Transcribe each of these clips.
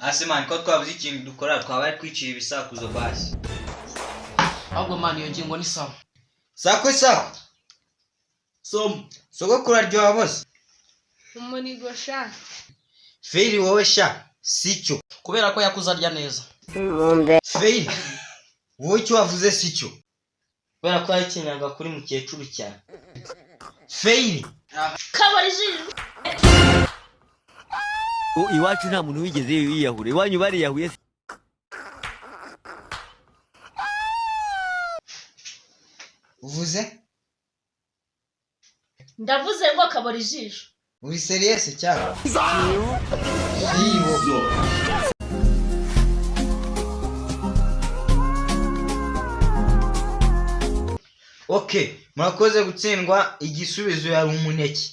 Ase man ko twabuze ikintu dukora twabaye kwicira ibisakuzo basi. Ahubwo man iyo ngingo ni sawa. Sako. Sogokuru aryoha bose. Umunigo sha. Feili wowe sha sicyo. Kubera ko yakuzarya neza. Feili wowe cyo wavuze sicyo. Kubera ko yakinyaga kuri mukecuru cyane. Feili Kabarijije. Iwacu nta muntu wigeze yiyahure. Iwanyu bariyahuye. uvuze? Ndavuze ngo kabarijije. Uri serious cyane? Okay, murakoze gutsindwa igisubizo yari umuneke.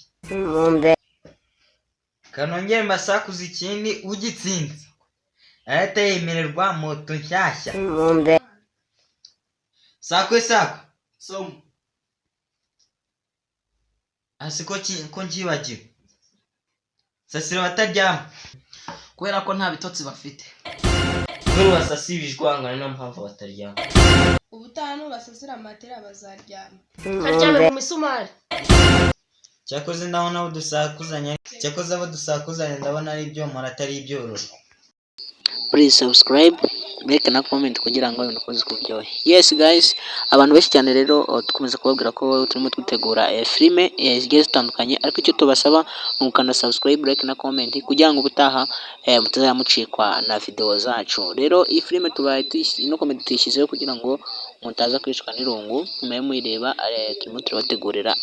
Kanongere mbasakuza ikindi ugitsinze. Ahita yemererwa moto nshyashya. Sako. Asiko ko njibagiwe. Sasira bataryama. Kubera ko nta bitotsi bafite. Kuri wasasibijwe angana na mpamvu bataryama. Ubutanu basasira matera bazaryama. Karyame mu misumari. Cyakoze ndabona abo dusakuzanya. Cyakoze abo dusakuzanya ndabona ari ibyo muratari ibyororo. Please subscribe, like na comment kugira ngo ibintu bikomeze kuryoha. Yes guys, abantu benshi cyane rero dukomeza kubabwira ko turimo twitegura filime zigiye zitandukanye, ariko icyo tubasaba ni ukanda subscribe, like na comment kugira ngo ubutaha mutazamucikwa na video zacu. Rero iyi filime tubaye no comment tuyishyizeho kugira ngo mutaza kwicwa n'irungu nyuma yo muyireba. Turimo turabategurira